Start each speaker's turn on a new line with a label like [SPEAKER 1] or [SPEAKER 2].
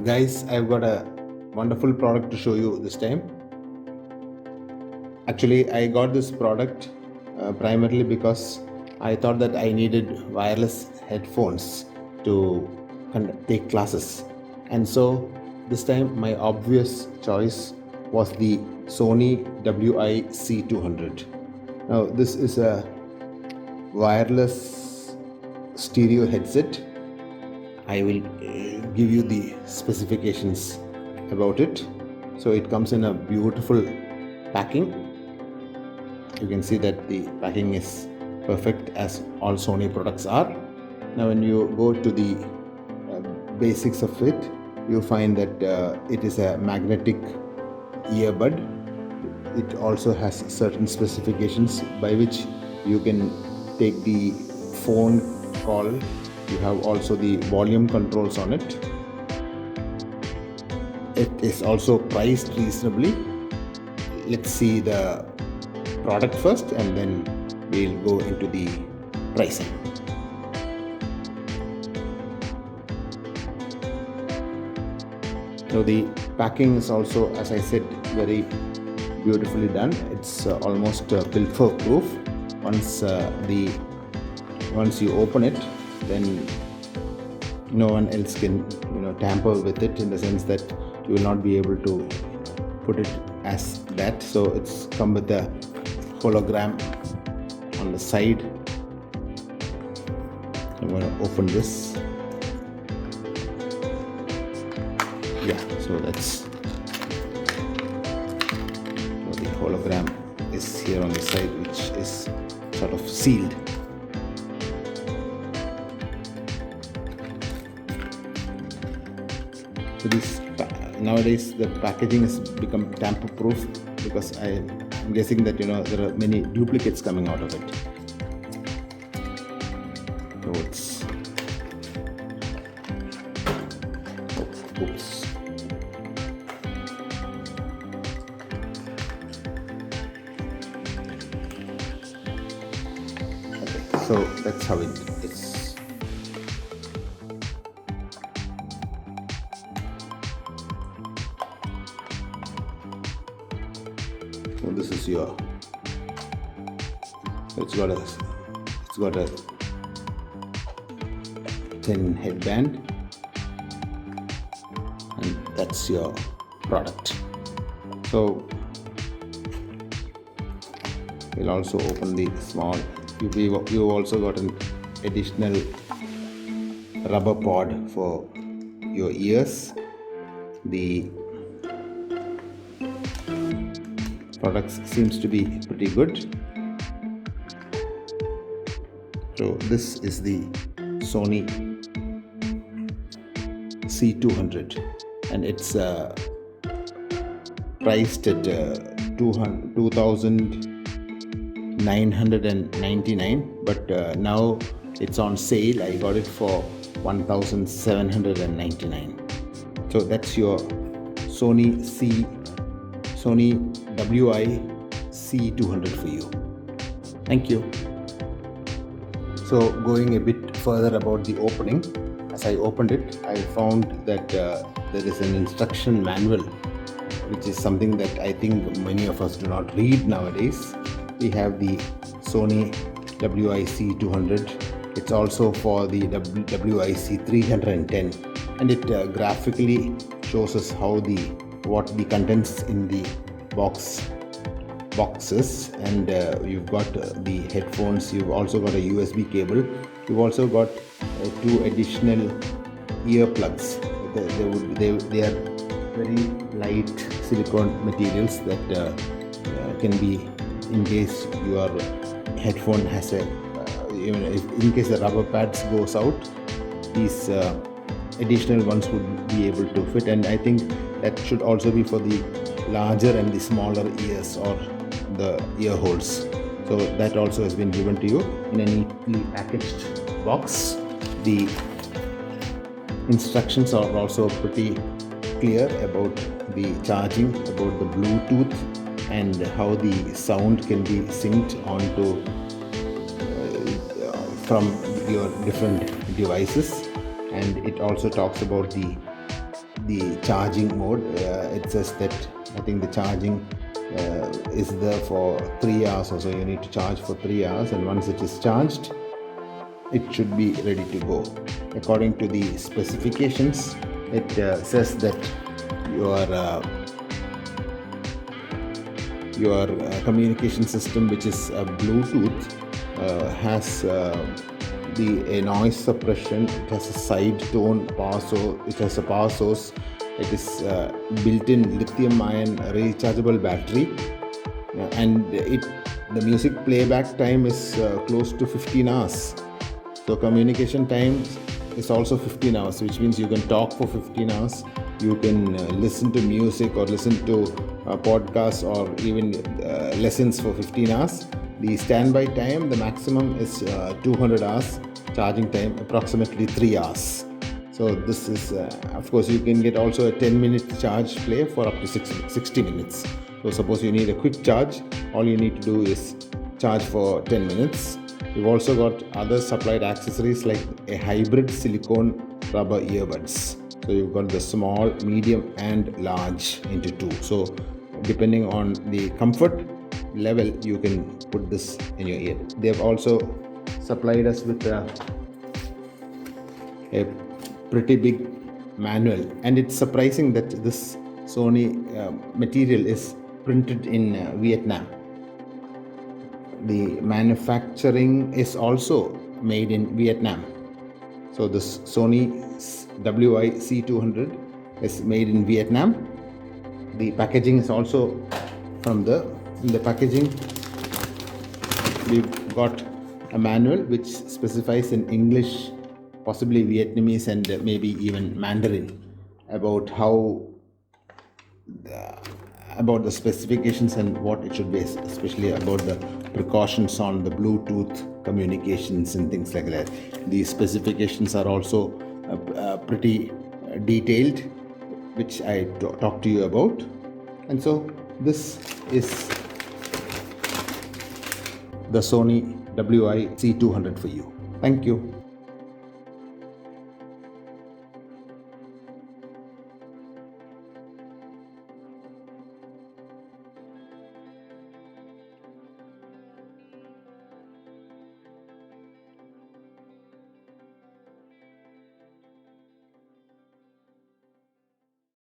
[SPEAKER 1] Guys, I've got a wonderful product to show you this time. Actually, I got this product primarily because I thought that I needed wireless headphones to take classes. And so this time my obvious choice was the Sony WI-C200. Now this is a wireless stereo headset. I will give you the specifications about it. So it comes in a beautiful packing. You can see that the packing is perfect, as all Sony products are. Now when you go to the basics of it, you find that it is a magnetic earbud. It also has certain specifications by which you can take the phone call. You have also the volume controls on it. It is also priced reasonably. Let's see the product first and then we'll go into the pricing. So the packing is also, as I said, very beautifully done. It's almost pilfer proof. Once you open it, then no one else can tamper with it, in the sense that you will not be able to put it as that. So it's come with a hologram on the side. I'm going to open this. Yeah, so that's the hologram is here on the side, which is sort of sealed. So this nowadays the packaging has become tamper proof, because I'm guessing that there are many duplicates coming out of it. So it's oops. Okay, so that's how it is. So this is your. It's got a thin headband, and that's your product. So we'll also open the small. You also got an additional rubber pod for your ears. The product seems to be pretty good. So this is the Sony C200, and it's priced at 2,999, but now it's on sale. I got it for 1,799. So that's your Sony WI-C200 for you. Thank you. So going a bit further about the opening, as I opened it, I found that there is an instruction manual, which is something that I think many of us do not read nowadays. We have the Sony WI-C200. It's also for the WI-C310, and it graphically shows us what the contents in the boxes, and you've got the headphones. You've also got a USB cable. You've also got 2 additional earplugs. They are very light silicone materials that can be, in case your headphone has in case the rubber pads goes out, these additional ones would be able to fit. And I think that should also be for the larger and the smaller ears, or the ear holes. So that also has been given to you in a neatly packaged box. The instructions are also pretty clear about the charging, about the Bluetooth, and how the sound can be synced onto from your different devices. And it also talks about the the charging mode. It says that I think the charging is there for 3 hours or so. You need to charge for 3 hours, and once it is charged, it should be ready to go. According to the specifications, it says that your communication system, which is Bluetooth, has a noise suppression. It has a side tone power source. It has a power source. It is built-in lithium-ion rechargeable battery, and the music playback time is close to 15 hours. So communication time is also 15 hours, which means you can talk for 15 hours. You can listen to music or listen to podcasts or even lessons for 15 hours. The standby time, the maximum is 200 hours. Charging time, approximately 3 hours. So this is, of course, you can get also a 10-minute charge play for up to 60 minutes. So suppose you need a quick charge, all you need to do is charge for 10 minutes. We've also got other supplied accessories like a hybrid silicone rubber earbuds. So you've got the small, medium and large into two. So depending on the comfort level, you can put this in your ear. They've also supplied us with a pretty big manual, and it's surprising that this Sony material is printed in Vietnam. The manufacturing is also made in Vietnam. So this Sony WI-C200 is made in Vietnam. The packaging is also in the packaging we've got a manual which specifies in English, possibly Vietnamese and maybe even Mandarin about the specifications and what it should be, especially about the precautions on the Bluetooth communications and things like that. The specifications are also pretty detailed, which I talked to you about. And so this is the Sony WI-C200 for you. Thank you.